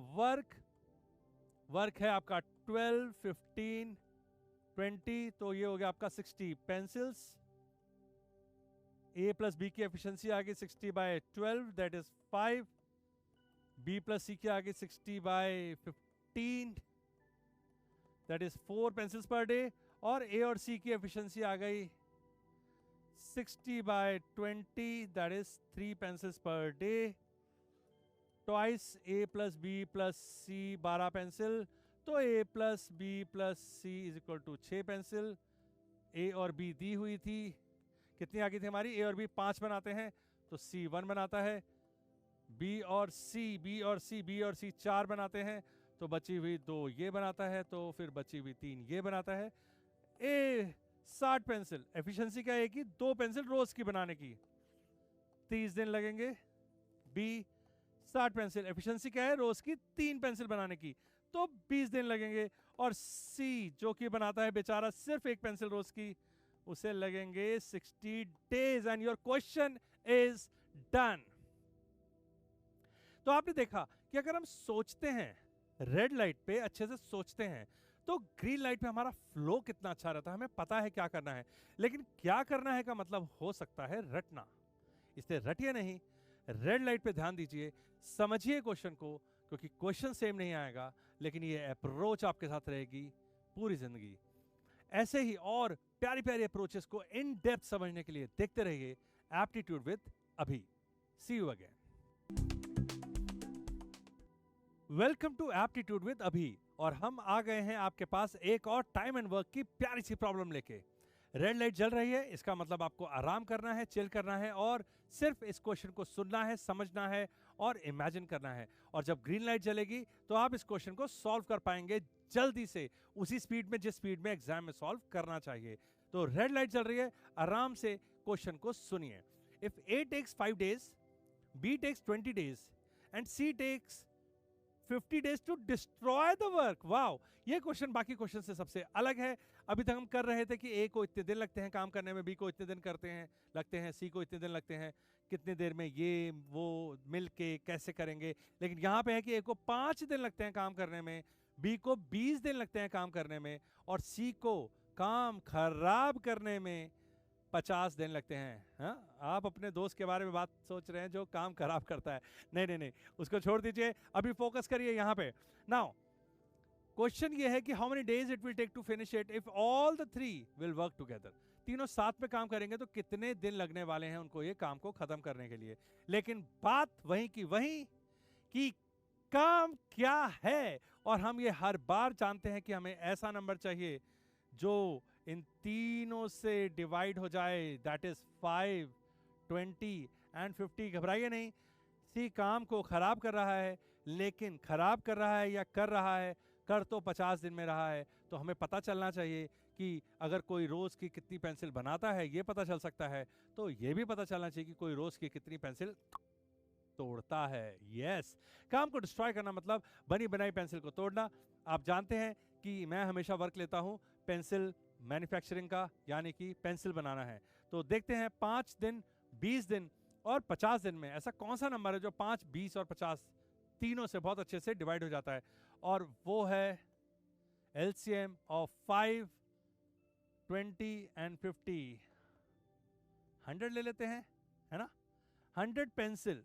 वर्क है आपका 12, 15, 20, तो ये हो गया आपका 60 पेंसिल्स। ए प्लस बी की एफिशिएंसी आ गई 60 by 12, that is 5। B plus C की आ गई 60 by 15, that is 4 pencils per day. और ए और सी की एफिशिएंसी आ गई 60 by 20, that is 3 pencils per day. Twice A plus B plus C 12 pencil, तो A plus B plus C is equal to 6 pencil. ए और be the हुई थी, कितनी आ गई थी हमारी? ए और बी 5 बनाते हैं तो सी 1 बनाता है। बी और सी 4 बनाते हैं, तो बची हुई 2 ये बनाता है, तो फिर बची हुई 3 ये बनाता है। ए 60 पेंसिल, एफिशिएंसी क्या है कि 2 पेंसिल रोज की बनाने की, 30 दिन लगेंगे। बी 60 पेंसिल, एफिशिएंसी क्या है? रोज की 3 पेंसिल बनाने की, तो 20 दिन लगेंगे। और सी जो कि बनाता है बेचारा सिर्फ 1 पेंसिल रोज की, उसे लगेंगे 60 days. And your question is done. तो आपने देखा कि अगर हम सोचते हैं रेड लाइट पे, अच्छे से सोचते हैं, तो ग्रीन लाइट पे हमारा फ्लो कितना अच्छा रहता है, हमें पता है क्या करना है। लेकिन क्या करना है का मतलब हो सकता है रटना, इसलिए रटिए नहीं, रेड लाइट पे ध्यान दीजिए, समझिए क्वेश्चन को, क्योंकि क्वेश्चन सेम नहीं आएगा लेकिन ये अप्रोच आपके साथ रहेगी पूरी जिंदगी। ऐसे ही और प्यारी प्यारी अप्रोचेस को इन डेप्थ समझने के लिए देखते रहिए aptitude with Abhi. See you again. Welcome to aptitude with Abhi, और हम आ गए हैं आपके पास एक और टाइम एंड वर्क की प्यारी सी प्रॉब्लम लेके। रेड लाइट जल रही है, इसका मतलब आपको आराम करना है, चिल करना है और सिर्फ इस क्वेश्चन को सुनना है, समझना है और इमेजिन करना है। और जब ग्रीन लाइट जलेगी तो आप इस क्वेश्चन को सॉल्व कर पाएंगे जल्दी से, उसी स्पीड में जिस स्पीड में एग्जाम में सॉल्व करना चाहिए। तो रेड लाइट जल रही है, आराम से क्वेश्चन को सुनिए। If A takes 5 days, B takes 20 days and C takes 50 days to destroy the work। Wow, ये क्वेश्चन बाकी क्वेश्चन से सबसे अलग है। अभी तक हम कर रहे थे कि ए को इतने दिन लगते हैं काम करने में, बी को इतने दिन लगते हैं, सी को इतने दिन लगते हैं, कितने देर में ये वो मिल के कैसे करेंगे। लेकिन यहाँ पे है कि ए को 5 दिन लगते हैं काम करने में, बी को 20 दिन लगते हैं काम करने में, और सी को काम खराब करने में 50 दिन लगते हैं। हाँ, आप अपने दोस्त के बारे में बात सोच रहे हैं जो काम खराब करता है। नहीं नहीं नहीं, उसको छोड़ दीजिए, अभी फोकस करिए यहाँ पे। नाउ क्वेश्चन ये है कि how many days it will take to finish it if all the three will work together. तीनों साथ में काम करेंगे तो कितने दिन लगने वाले हैं उनको ये काम को खत्म करने के लिए। लेकिन बात वहीं की वहीं कि काम क्या है, और हम ये हर बार जानते हैं कि हमें ऐसा नंबर चाहिए जो इन तीनों से डिवाइड हो जाए, दैट इज 5, 20 एंड 50। घबराइए नहीं, सी काम को खराब कर रहा है, लेकिन खराब कर रहा है या कर रहा है, कर तो 50 दिन में रहा है। तो हमें पता चलना चाहिए कि अगर कोई रोज की कितनी पेंसिल बनाता है ये पता चल सकता है, तो ये भी पता चलना चाहिए कि कोई रोज की कितनी पेंसिल तोड़ता है। यस, काम को डिस्ट्रॉय करना मतलब बनी बनाई पेंसिल को तोड़ना। आप जानते हैं कि मैं हमेशा वर्क लेता हूं पेंसिल मैन्युफैक्चरिंग का, यानी कि पेंसिल बनाना है। तो देखते हैं 5 दिन, 20 दिन और 50 दिन में ऐसा कौन सा नंबर है जो 5, 20 और 50 तीनों से बहुत अच्छे से डिवाइड हो जाता है, और वो है LCM ऑफ 5, 20 एंड 50। 100 ले लेते हैं, है ना। 100 पेंसिल,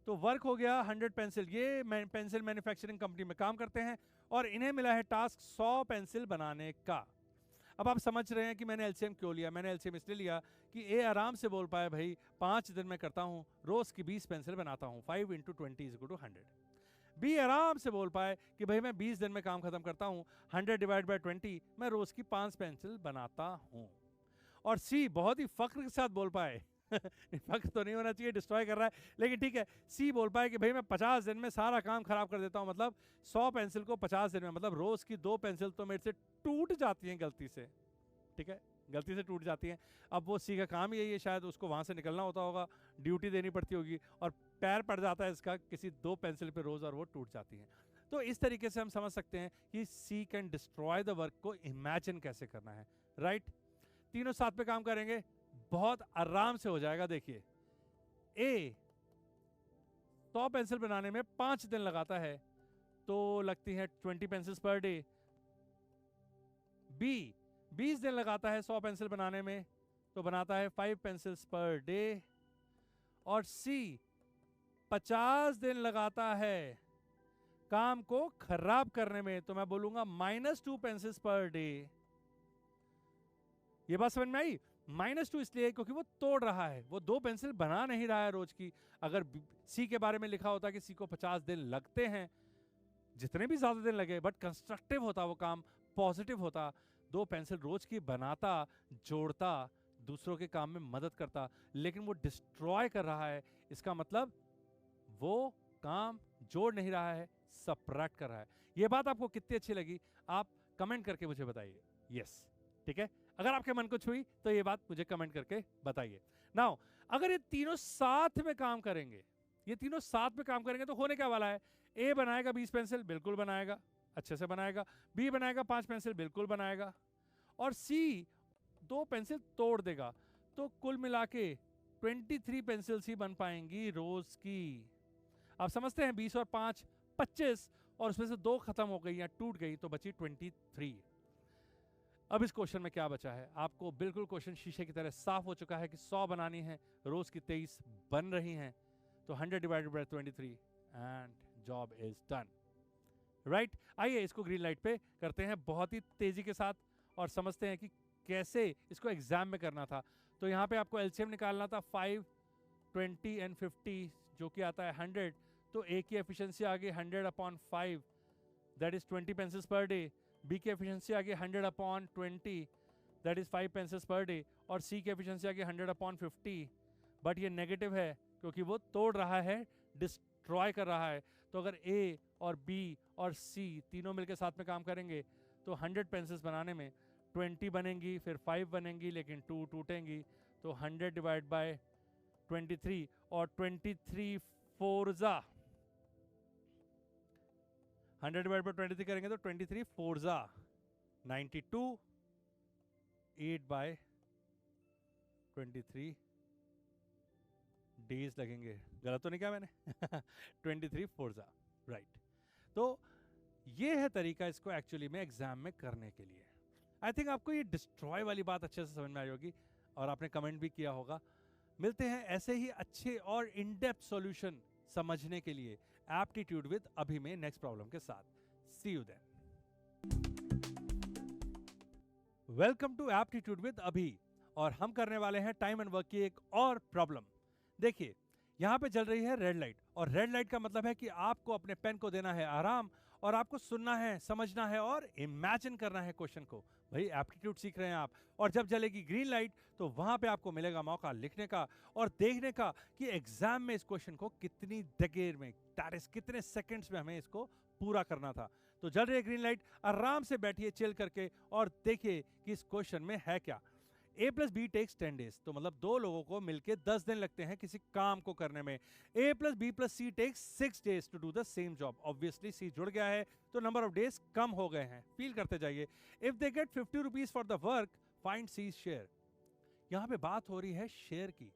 तो वर्क हो गया 100 पेंसिल। ये पेंसिल मैन्युफैक्चरिंग कंपनी में काम करते हैं और इन्हें मिला है टास्क 100 पेंसिल बनाने का। अब आप समझ रहे हैं कि मैंने एलसीएम क्यों लिया। मैंने एलसीएम इसलिए लिया कि ए आराम से बोल पाए, भाई 5 दिन में करता हूँ, रोज की 20 पेंसिल बनाता हूँ, 5 × 20 = 100। बी आराम से बोल पाए कि भाई मैं 20 दिन में काम खत्म करता हूँ, 100 / 20 मैं रोज की 5 पेंसिल बनाता हूँ। और सी बहुत ही फख्र के साथ बोल पाए फख्र तो नहीं होना चाहिए, डिस्ट्रॉय कर रहा है, लेकिन ठीक है, सी बोल पाए कि भाई मैं 50 दिन में सारा काम खराब कर देता हूँ, मतलब 100 पेंसिल को 50 दिन में, मतलब रोज की 2 पेंसिल तो मेरे से टूट जाती हैं गलती से। ठीक है, गलती से टूट जाती हैं। अब वो सी का काम ही यही है, शायद उसको वहाँ से निकलना होता होगा, ड्यूटी देनी पड़ती होगी, और पैर पड़ जाता है इसका किसी 2 पेंसिल पे रोज, और वो टूट जाती हैं। तो इस तरीके से हम समझ सकते हैं कि सी कैन डिस्ट्रॉय द वर्क को इमेजिन कैसे करना है, राइट। तीनों साथ पे काम करेंगे, बहुत आराम से हो जाएगा। देखिए, ए 100 पेंसिल बनाने में 5 दिन लगाता है, तो लगती है 20 पेंसिल्स पर डे। बी 20 दिन लगाता है 100 पेंसिल बनाने में, तो बनाता है 5 पेंसिल्स पर डे। और सी 50 दिन लगाता है काम को खराब करने में, तो मैं बोलूंगा -2 पेंसिल्स पर डे। ये बात समझ में आई? -2 इसलिए क्योंकि वो तोड़ रहा है, वो 2 पेंसिल बना नहीं रहा है रोज की। अगर सी के बारे में लिखा होता कि सी को 50 दिन लगते हैं, जितने भी ज्यादा दिन लगे, बट कंस्ट्रक्टिव होता वो काम, पॉजिटिव होता, 2 पेंसिल रोज की बनाता, जोड़ता, दूसरों के काम में मदद करता। लेकिन वो डिस्ट्रॉय कर रहा है, इसका मतलब वो काम जोड़ नहीं रहा है, सबट्रैक्ट कर रहा है। ये बात आपको कितनी अच्छी लगी, आप कमेंट करके मुझे बताइए। यस, ठीक है, अगर आपके मन को छुई तो ये बात मुझे कमेंट करके बताइए। नाउ अगर ये तीनों साथ में काम करेंगे, ये तीनों साथ में काम करेंगे तो होने क्या वाला है? ए बनाएगा 20 पेंसिल, बिल्कुल बनाएगा, अच्छे से बनाएगा। बी बनाएगा 5 पेंसिल, बिल्कुल बनाएगा। और सी 2 पेंसिल तोड़ देगा, तो कुल मिला के 23 पेंसिल्स ही बन पाएंगी रोज की। आप समझते हैं 20 और 5 25, और उसमें से 2 खत्म हो गई या टूट गई तो बची 23। अब इस क्वेश्चन में क्या बचा है? आपको बिल्कुल क्वेश्चन शीशे की तरह साफ हो चुका है कि 100 बनानी है, रोज की 23 बन रही हैं, तो 100 divided by 23 and job is done. Right, आइए इसको ग्रीन लाइट पे करते हैं बहुत ही तेजी के साथ और समझते हैं कि कैसे इसको एग्जाम में करना था। तो यहाँ पे आपको एलसीएम निकालना था 5, 20 एंड 50, जो कि आता है 100। तो ए की एफिशिएंसी आ गई 100/5, that is 20 pencils per day. B की एफिशिएंसी आ गई 100/20, that is 5 pencils per day. और सी की एफिशिएंसी आ गई 100/50, बट ये नेगेटिव है क्योंकि वो तोड़ रहा है, डिस्ट्रॉय कर रहा है। तो अगर ए और बी और सी तीनों मिलकर साथ में काम करेंगे तो 100 पेंसिल्स बनाने में 20 बनेंगी, फिर 5 बनेंगी, लेकिन 2 टूटेंगी। तो 100 डिवाइड बाय 23, और 23 फोरजा 100 डिवाइड बाय 23 करेंगे तो 23 फोरजा 92, 8 बाय 23 डेज लगेंगे। गलत तो नहीं कहा मैंने? 23 फोरजा, राइट। तो ये है तरीका इसको एक्चुअली में एग्जाम में करने के लिए। आई थिंक आपको ये डिस्ट्रॉय वाली बात अच्छे से समझ में आई होगी और आपने कमेंट भी किया होगा। मिलते हैं ऐसे ही अच्छे और इन डेप्थ सॉल्यूशन समझने के लिए एप्टीट्यूड विद अभी में नेक्स्ट प्रॉब्लम के साथ। See you then. Welcome to aptitude with Abhi, और हम करने वाले हैं टाइम एंड वर्क की एक और प्रॉब्लम। देखिए यहां पे चल रही है रेड लाइट, और रेड लाइट का मतलब है कि आपको अपने पेन को देना है आराम, और आपको सुनना है, समझना है और इमेजिन करना है क्वेश्चन को। भाई एप्टीट्यूड सीख रहे हैं आप, और जब जलेगी ग्रीन लाइट तो वहां पे आपको मिलेगा मौका लिखने का और देखने का कि एग्जाम में इस क्वेश्चन को कितनी देर में, कितने सेकंड्स में हमें इसको पूरा करना था। तो जल रही है ग्रीन लाइट, आराम से बैठिए चिल करके और देखिए कि इस क्वेश्चन में है क्या। A plus B takes 10 days, तो मतलब 2 लोगों को मिलकर 10 दिन लगते हैं किसी काम को करने में। A plus B plus C takes 6 days to do the same job. Obviously C जुड़ गया है तो नंबर ऑफ डेज कम हो गए हैं, फील करते जाइए। If they get 50 rupees for the work, find C share. यहां पे बात हो रही है शेयर की,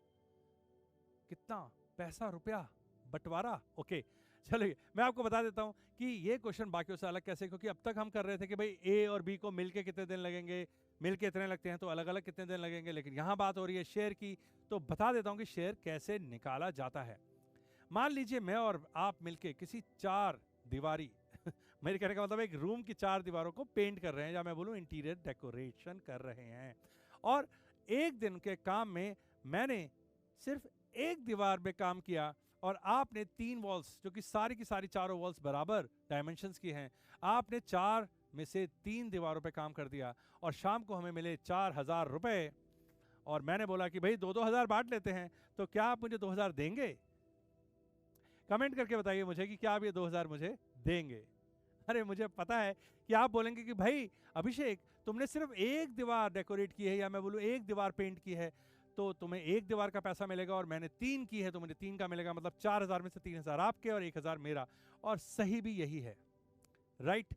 कितना पैसा, रुपया, बंटवारा। ओके चलिए मैं आपको बता देता हूं कि ये क्वेश्चन बाकियों से अलग कैसे, क्योंकि अब तक हम कर रहे थे कि भाई ए और बी को मिलके कितने दिन लगेंगे, मिलके इतने लगते हैं तो अलग अलग कितने दिन लगेंगे, लेकिन यहां बात हो रही है शेयर की। तो बता देता हूं कि शेयर कैसे निकाला जाता है। मान लीजिए मैं और आप मिलके किसी 4 दीवारी मेरे कहने का मतलब एक रूम की 4 दीवारों को पेंट कर रहे हैं, या मैं बोलूं इंटीरियर डेकोरेशन कर रहे हैं। और एक दिन के काम में मैंने सिर्फ एक दीवार में काम किया और आपने 3 वॉल्स, जो कि सारी की सारी चारों वॉल्स बराबर डायमेंशंस की हैं, आपने 4 में से 3 दीवारों पे काम कर दिया और शाम को हमें मिले 4000 रुपए। और मैंने बोला कि भाई 2-2 हजार बांट लेते हैं, तो क्या आप मुझे 2000 देंगे? कमेंट करके बताइए मुझे कि क्या आप ये 2000 मुझे देंगे। अरे मुझे पता है कि आप बोलेंगे कि भाई अभिषेक तुमने सिर्फ एक दीवार डेकोरेट की है, या मैं बोलूं एक दीवार पेंट की है, तो तुम्हें एक दीवार का पैसा मिलेगा, और मैंने 3 की है तो मुझे 3 का मिलेगा, मतलब 4000 में से 3000 आपके और 1000 मेरा। और सही भी यही है, राइट।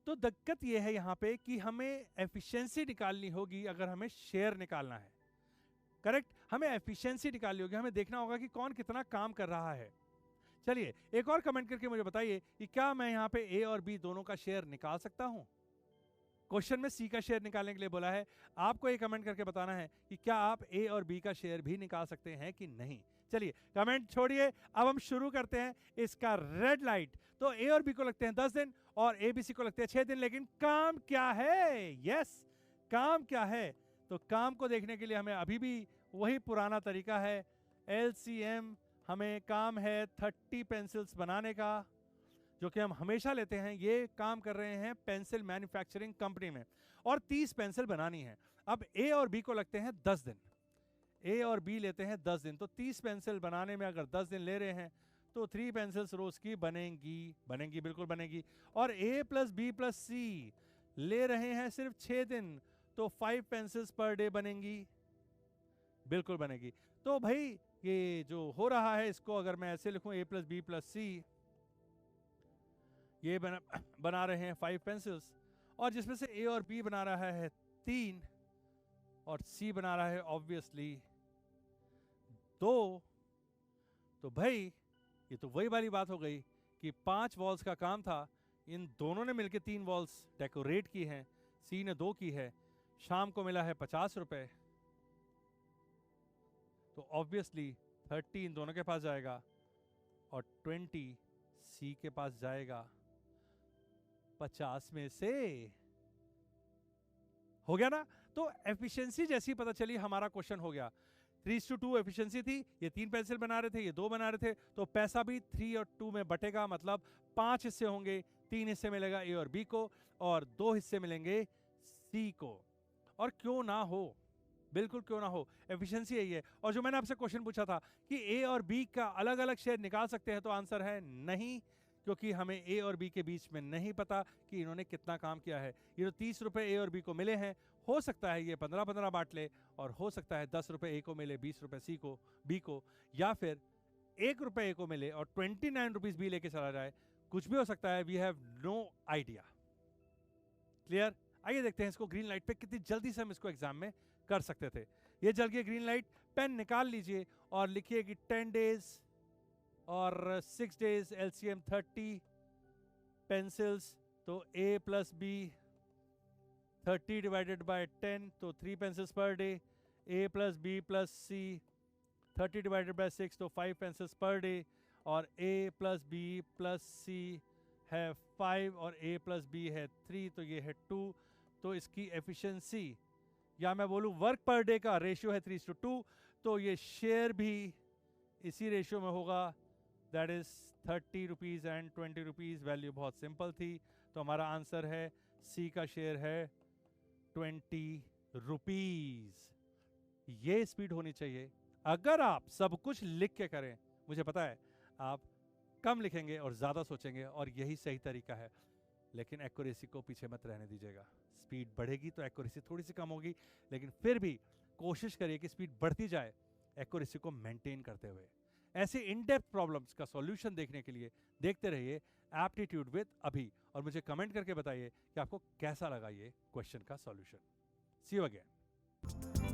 तो दिक्कत यह है यहां पे कि हमें एफिशिएंसी निकालनी होगी अगर हमें शेयर निकालना है। करेक्ट, हमें एफिशिएंसी निकालनी होगी, हमें देखना होगा कि कौन कितना काम कर रहा है। चलिए एक और कमेंट करके मुझे बताइए कि क्या मैं यहां पे ए और बी दोनों का शेयर निकाल सकता हूं? क्वेश्चन में सी का शेयर निकालने के लिए बोला है, आपको ये कमेंट करके बताना है कि क्या आप ए और बी का शेयर भी निकाल सकते हैं कि नहीं। चलिए कमेंट छोड़िए, अब हम शुरू करते हैं इसका रेड लाइट। तो ए और बी को लगते हैं 10 दिन और ए बी सी को लगते हैं 6 दिन, लेकिन काम क्या है? यस, काम क्या है? तो काम को देखने के लिए हमें अभी भी वही पुराना तरीका है, एलसीएम। हमें काम है 30 पेंसिल्स बनाने का, जो कि हम हमेशा लेते हैं। ये काम कर रहे हैं पेंसिल मैन्युफैक्चरिंग कंपनी में, और 30 पेंसिल बनानी है। अब ए और बी को लगते हैं 10 दिन, ए और बी लेते हैं 10 दिन, तो 30 पेंसिल बनाने में अगर 10 दिन ले रहे हैं तो 3 पेंसिल्स रोज की बनेंगी, बनेंगी, बिल्कुल बनेगी। और ए प्लस बी प्लस सी ले रहे हैं सिर्फ 6 दिन, तो 5 पेंसिल्स पर डे बनेंगी, बिल्कुल बनेगी। तो भाई ये जो हो रहा है, इसको अगर मैं ऐसे लिखूं, ए प्लस बी प्लस सी, ये बना रहे हैं 5 पेंसिल्स, और जिसमें से ए और बी बना रहा है 3 और सी बना रहा है ऑब्वियसली 2। तो भाई ये तो वही वाली बात हो गई कि 5 वॉल्स का काम था, इन दोनों ने मिलकर 3 वॉल्स डेकोरेट की हैं, सी ने 2 की है, शाम को मिला है 50 रुपए, तो ऑब्वियसली 30 इन दोनों के पास जाएगा और 20 सी के पास जाएगा। 50 में से हो गया ना। तो एफिशिएंसी जैसी पता चली, हमारा क्वेश्चन हो गया। 3:2 एफिशिएंसी थी, ये 3 पेंसिल बना रहे थे, ये 2 बना रहे थे, तो पैसा भी 3 और 2 में बटेगा, मतलब 5 हिस्से होंगे, 3 हिस्से मिलेगा ए और बी को और 2 हिस्से मिलेंगे सी को। और क्यों ना हो, बिल्कुल क्यों ना हो, एफिशिएंसी यही है। और जो मैंने आपसे क्वेश्चन पूछा था कि ए और बी का अलग अलग शेयर निकाल सकते हैं, तो आंसर है नहीं, क्योंकि हमें ए और बी के बीच में नहीं पता कि इन्होंने कितना काम किया है। ये तो 30 रुपए ए और बी को मिले हैं, हो सकता है ये 15-15 बांट ले, और हो सकता है 10 रुपए ए को मिले, 20 रुपए सी को, बी को, या फिर 1 रुपए ए को मिले और 29 रुपीज बी लेके चला जाए, कुछ भी हो सकता है। We have no idea. Clear? आइए देखते हैं इसको ग्रीन लाइट पे कितनी जल्दी से हम इसको एग्जाम में कर सकते थे। ये जल गई ग्रीन लाइट, पेन निकाल लीजिए और लिखिए कि 10 डेज और 6 डेज, एलसीएम 30 पेंसिल्स, तो A plus B 30 divided by 10, तो 3 pencils per day. A plus B plus C 30 divided by 6, तो 5 पेंसिल्स पर डे। और A plus B plus C है 5 और ए प्लस बी है 3, तो ये है 2। तो इसकी एफिशिएंसी, या मैं बोलूँ वर्क पर डे का रेशियो है 3:2, तो ये शेयर भी इसी रेशियो में होगा, that is 30 rupees and 20 rupees. Value बहुत सिंपल थी, तो हमारा आंसर है सी का शेयर है 20 रुपीज़। ये स्पीड होनी चाहिए। अगर आप सब कुछ लिख के करें, मुझे पता है आप कम लिखेंगे और ज़्यादा सोचेंगे, और यही सही तरीका है, लेकिन एक्यूरेसी को पीछे मत रहने दीजिएगा। स्पीड बढ़ेगी तो एक्यूरेसी थोड़ी सी कम होगी, लेकिन फिर भी कोशिश करिए कि स्पीड बढ़ती जाए एक्यूरेसी को मेंटेन करते हुए। ऐसे इन डेप्थ प्रॉब्लम्स का सॉल्यूशन देखने के लिए देखते रहिए एप्टीट्यूड विद अभी, और मुझे कमेंट करके बताइए कि आपको कैसा लगा ये क्वेश्चन का सॉल्यूशन। C you again.